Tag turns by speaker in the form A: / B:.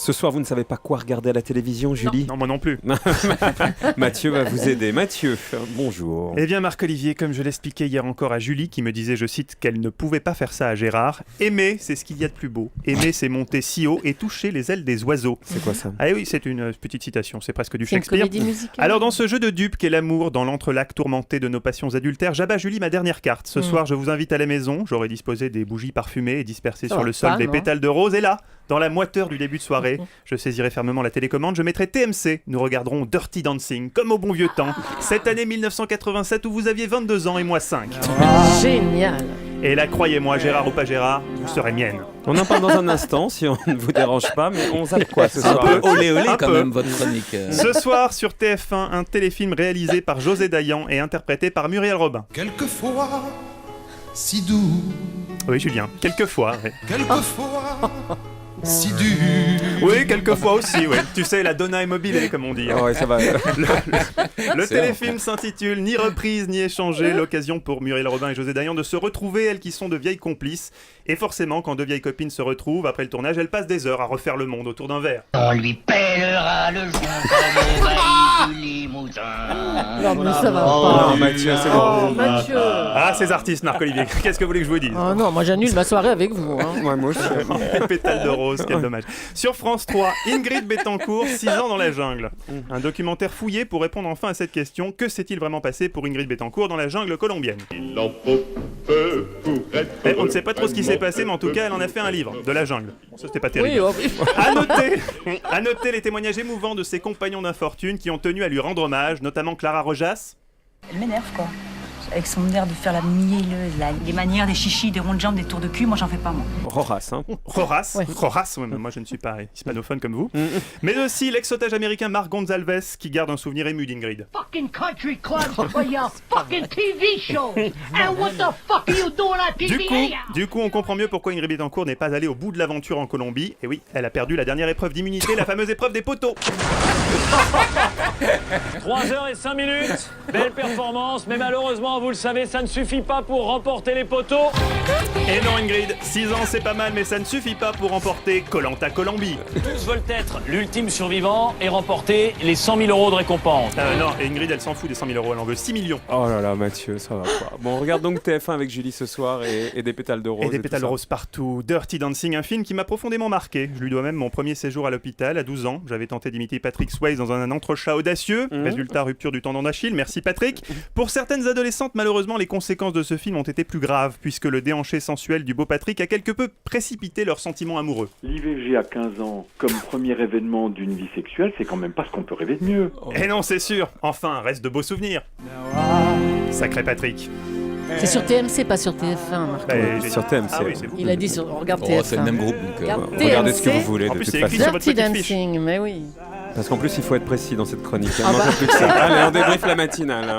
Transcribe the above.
A: Ce soir, vous ne savez pas quoi regarder à la télévision, Julie?
B: Non, moi non plus.
A: Mathieu va vous aider. Mathieu, bonjour.
B: Eh bien, Marc-Olivier, comme je l'expliquais hier encore à Julie, qui me disait, je cite, qu'elle ne pouvait pas faire ça à Gérard, aimer, c'est ce qu'il y a de plus beau. Aimer, c'est monter si haut et toucher les ailes des oiseaux.
A: C'est quoi ça?
B: Ah oui, c'est une petite citation, c'est presque du
C: C'est une
B: Shakespeare.
C: comédie musicale.
B: Alors, dans ce jeu de dupes qu'est l'amour, dans l'entrelac tourmenté de nos passions adultères, j'abats Julie ma dernière carte. Ce soir, je vous invite à la maison. J'aurai disposé des bougies parfumées et dispersées sur le sol des pétales de rose. Et là, dans la moiteur du début de soirée, je saisirai fermement la télécommande, je mettrai TMC. Nous regarderons Dirty Dancing, comme au bon vieux temps. Cette année 1987 où vous aviez 22 ans et moi 5.
C: Génial.
B: Et là, croyez-moi, Gérard ou pas Gérard, vous serez mienne.
A: On en parle dans un instant, si on ne vous dérange pas, mais on zappe quoi ce soir?
D: Un peu olé olé
B: Un
D: quand
B: peu.
D: même votre chronique.
B: Ce soir sur TF1, un téléfilm réalisé par José Dayan et interprété par Muriel Robin.
E: Quelquefois, si doux,
B: Oui, Julien, quelquefois. Ouais.
E: quelquefois, si dur.
B: Oui, quelquefois aussi, oui. Tu sais, la donna immobilier, comme on dit.
A: Ouais, ça va.
B: Le
D: C'est
B: téléfilm s'intitule Ni reprise ni échangé, l'occasion pour Muriel Robin et José Dayan de se retrouver, elles qui sont de vieilles complices. Et forcément, quand deux vieilles copines se retrouvent, après le tournage, elles passent des heures à refaire le monde autour d'un verre.
F: On lui pèlera le joint comme au bailli du Limousin.
C: Non, mais ça va
A: Non,
C: pas.
A: Mathieu, c'est
C: Oh,
A: bon.
C: Mathieu.
B: Ah, ces artistes, Marc-Olivier, qu'est-ce que vous voulez que je vous dise?
C: Oh non, moi j'annule ma soirée avec vous. Hein.
A: Ouais, moi aussi.
B: Pétale de rose, quel dommage. Sur France 3, Ingrid Betancourt, 6 ans dans la jungle. Un documentaire fouillé pour répondre enfin à cette question. Que s'est-il vraiment passé pour Ingrid Betancourt dans la jungle colombienne? On ne sait pas trop ce qui s'est passé, mais en tout cas, elle en a fait un livre, de la jungle. Bon, ça, c'était pas terrible.
C: Oui, oh, oui.
B: À noter les témoignages émouvants de ses compagnons d'infortune qui ont tenu à lui rendre hommage, notamment Clara Rojas.
G: Elle m'énerve quoi. Avec son air de faire la mielleuse, les manières, des chichis, des ronds de jambes, des tours de cul, moi j'en fais pas moi.
A: Roras, hein.
B: Rojas,
C: Ouais.
B: Rojas, ouais, mais moi je ne suis pas hispanophone comme vous. Mais aussi l'ex-otage américain Mark Gonzalez qui garde un souvenir ému d'Ingrid.
H: Fucking country clubs for your fucking TV show. And what the fuck are you doing on TV?
B: Du coup, on comprend mieux pourquoi Ingrid Betancourt n'est pas allée au bout de l'aventure en Colombie. Et oui, elle a perdu la dernière épreuve d'immunité, la fameuse épreuve des poteaux.
I: 3h05, belle performance, mais malheureusement, vous le savez, ça ne suffit pas pour remporter les poteaux.
B: Et non Ingrid, 6 ans c'est pas mal, mais ça ne suffit pas pour remporter Koh-Lanta Colombie.
I: Tous veulent être l'ultime survivant et remporter les 100 000 euros de récompense.
B: Non, et Ingrid elle s'en fout des 100 000 euros, elle en veut 6 millions.
A: Oh là là, Mathieu, ça va pas. Bon, on regarde donc TF1 avec Julie ce soir et des pétales de rose.
B: Et des
A: tout
B: pétales
A: ça.
B: roses partout. Dirty Dancing, un film qui m'a profondément marqué. Je lui dois même mon premier séjour à l'hôpital à 12 ans. J'avais tenté d'imiter Patrick Swayze dans un entrechat audacieux. Résultat, rupture du tendon d'Achille. Merci Patrick. Pour certaines adolescentes, malheureusement, les conséquences de ce film ont été plus graves, puisque le déhanché sensuel du beau Patrick a quelque peu précipité leurs sentiments amoureux.
J: L'IVG à 15 ans, comme premier événement d'une vie sexuelle, c'est quand même pas ce qu'on peut rêver de mieux.
B: Et non, c'est sûr. Enfin, reste de beaux souvenirs. Sacré Patrick.
C: C'est sur TMC, pas sur TF1, Marco.
A: Sur TMC.
B: Ah oui, c'est vous.
C: Il a dit sur. Regarde
D: Oh,
C: TF1.
D: c'est le même groupe, donc
C: Regarde
A: Regardez ce que
C: TMC.
A: vous voulez
B: En
A: de
B: plus,
A: toute
B: c'est écrit
A: façon.
B: sur votre
C: Dirty
B: petite fiche.
C: Dancing, mais oui.
A: Parce qu'en plus, il faut être précis dans cette chronique.
C: Ah
A: Mange
C: bah.
A: plus que ça. Allez, on débriefe la matinale. Hein.